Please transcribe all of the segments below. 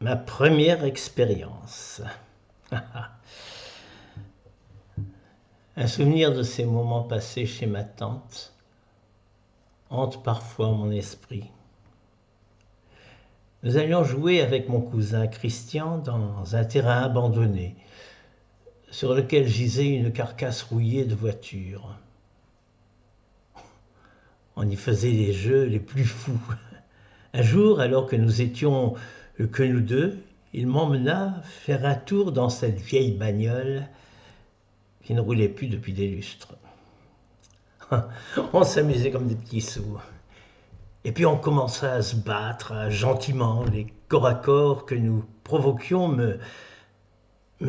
Ma première expérience. Un souvenir de ces moments passés chez ma tante hante parfois mon esprit. Nous allions jouer avec mon cousin Christian dans un terrain abandonné, sur lequel gisait une carcasse rouillée de voiture. On y faisait les jeux les plus fous. Un jour, alors que nous étions que nous deux, il m'emmena faire un tour dans cette vieille bagnole qui ne roulait plus depuis des lustres. On s'amusait comme des petits sourds. Et puis on commença à se battre gentiment. Les corps à corps que nous provoquions me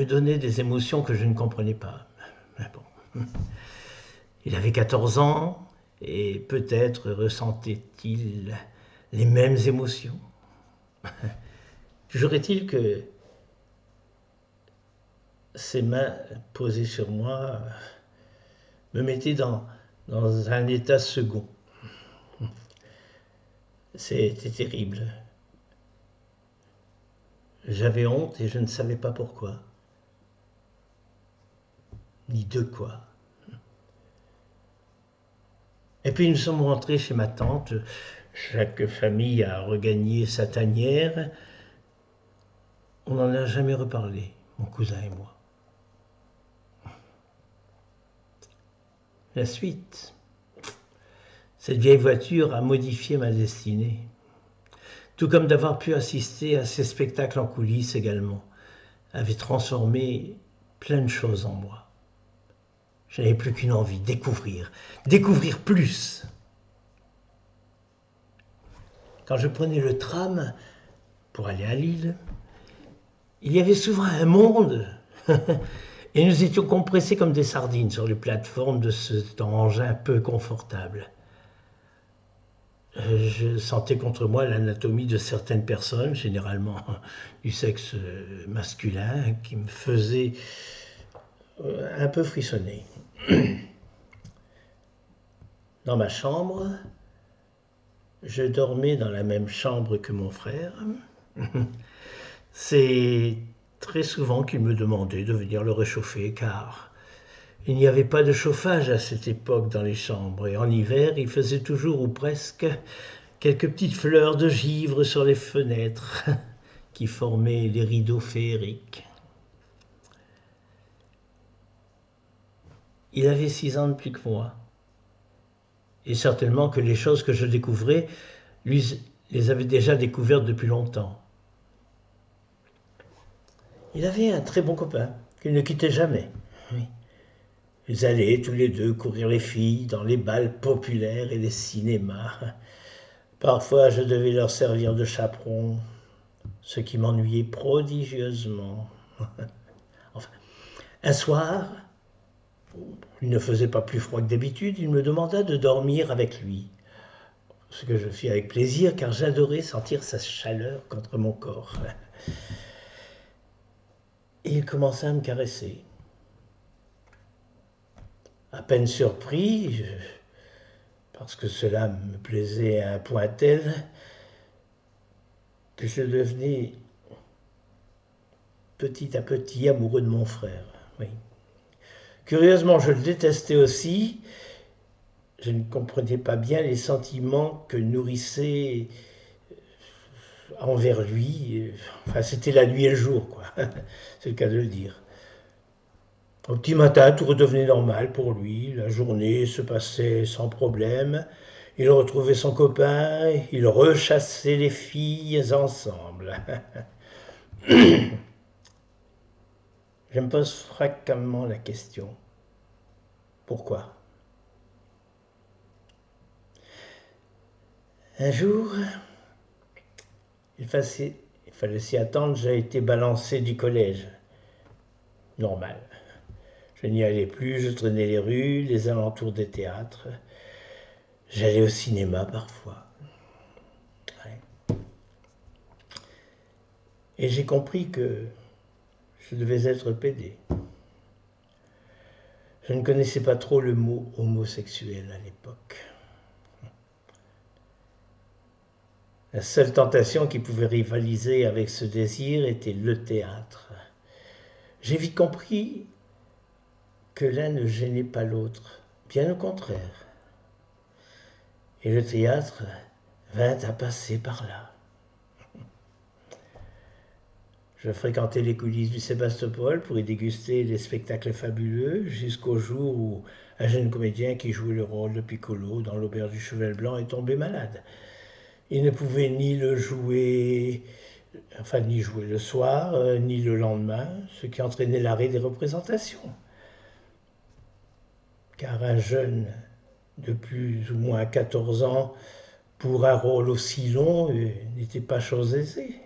donnaient des émotions que je ne comprenais pas. Mais bon. Il avait 14 ans et peut-être ressentait-il les mêmes émotions. Toujours est-il que ses mains posées sur moi me mettaient dans un état second. C'était terrible. J'avais honte et je ne savais pas pourquoi, ni de quoi. Et puis nous sommes rentrés chez ma tante. Chaque famille a regagné sa tanière. On n'en a jamais reparlé, mon cousin et moi. La suite. Cette vieille voiture a modifié ma destinée. Tout comme d'avoir pu assister à ces spectacles en coulisses également, avait transformé plein de choses en moi. Je n'avais plus qu'une envie, découvrir plus. Quand je prenais le tram pour aller à Lille, il y avait souvent un monde et nous étions compressés comme des sardines sur les plateformes de cet engin peu confortable. Je sentais contre moi l'anatomie de certaines personnes, généralement du sexe masculin, qui me faisait un peu frissonner. Dans ma chambre, je dormais dans la même chambre que mon frère. C'est très souvent qu'il me demandait de venir le réchauffer, car il n'y avait pas de chauffage à cette époque dans les chambres, et en hiver, il faisait toujours ou presque quelques petites fleurs de givre sur les fenêtres qui formaient les rideaux féeriques. Il avait 6 ans de plus que moi, et certainement que les choses que je découvrais, lui les avait déjà découvertes depuis longtemps. Il avait un très bon copain qu'il ne quittait jamais. Oui. Ils allaient tous les deux courir les filles dans les bals populaires et les cinémas. Parfois, je devais leur servir de chaperon, ce qui m'ennuyait prodigieusement. Enfin, un soir, il ne faisait pas plus froid que d'habitude, il me demanda de dormir avec lui. Ce que je fis avec plaisir, car j'adorais sentir sa chaleur contre mon corps. Et il commença à me caresser. À peine surpris, parce que cela me plaisait à un point tel que je devenais petit à petit amoureux de mon frère. Oui. Curieusement, je le détestais aussi. Je ne comprenais pas bien les sentiments que nourrissait envers lui. Enfin, c'était la nuit et le jour, quoi. C'est le cas de le dire. Au petit matin, tout redevenait normal pour lui. La journée se passait sans problème. Il retrouvait son copain, il rechassait les filles ensemble. Je me pose fréquemment la question. Pourquoi? Un jour, il fallait s'y attendre, j'ai été balancé du collège. Normal. Je n'y allais plus, je traînais les rues, les alentours des théâtres. J'allais au cinéma parfois. Ouais. Et j'ai compris que je devais être pédé. Je ne connaissais pas trop le mot homosexuel à l'époque. La seule tentation qui pouvait rivaliser avec ce désir était le théâtre. J'ai vite compris que l'un ne gênait pas l'autre, bien au contraire. Et le théâtre vint à passer par là. Je fréquentais les coulisses du Sébastopol pour y déguster des spectacles fabuleux jusqu'au jour où un jeune comédien qui jouait le rôle de Piccolo dans l'Auberge du Cheval Blanc est tombé malade. Il ne pouvait ni ni jouer le soir, ni le lendemain, ce qui entraînait l'arrêt des représentations. Car un jeune de plus ou moins 14 ans, pour un rôle aussi long, n'était pas chose aisée.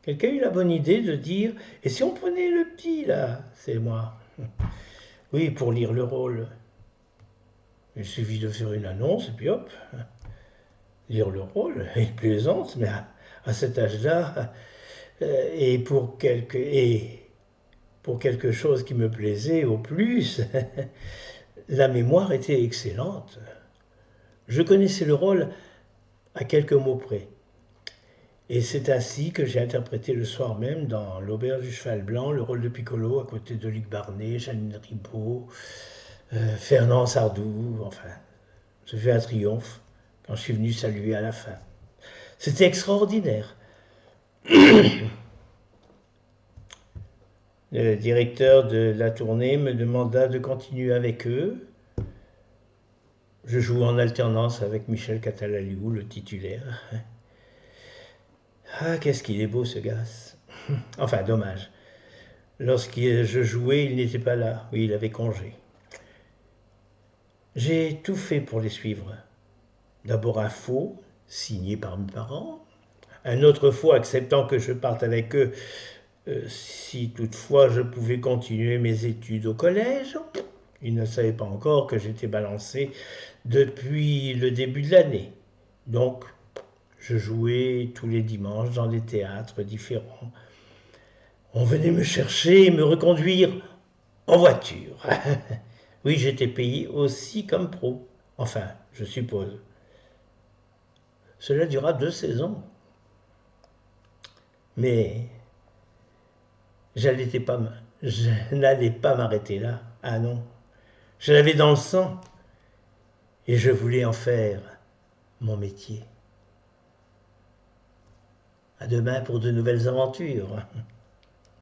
Quelqu'un eut la bonne idée de dire « Et si on prenait le petit, là ?» C'est moi. Oui, pour lire le rôle. Il suffit de faire une annonce, et puis hop, lire le rôle. Il plaisante, mais à cet âge-là, et pour quelque chose qui me plaisait au plus, la mémoire était excellente. Je connaissais le rôle à quelques mots près. Et c'est ainsi que j'ai interprété le soir même dans l'Auberge du Cheval Blanc le rôle de Piccolo à côté de Luc Barnet, Jeanine Ribaud, Fernand Sardou, enfin, ce fut un triomphe quand je suis venu saluer à la fin. C'était extraordinaire. Le directeur de la tournée me demanda de continuer avec eux. Je joue en alternance avec Michel Catalaliou, le titulaire. Ah, qu'est-ce qu'il est beau ce gars. Enfin, dommage. Lorsque je jouais, il n'était pas là. Oui, il avait congé. J'ai tout fait pour les suivre. D'abord un faux, signé par mes parents. Un autre faux acceptant que je parte avec eux si toutefois je pouvais continuer mes études au collège. Ils ne savaient pas encore que j'étais balancé depuis le début de l'année. Donc, je jouais tous les dimanches dans des théâtres différents. On venait me chercher et me reconduire en voiture. Oui, j'étais payé aussi comme pro. Enfin, je suppose. Cela dura 2 saisons. Mais je n'allais pas m'arrêter là. Ah non. Je l'avais dans le sang. Et je voulais en faire mon métier. À demain pour de nouvelles aventures.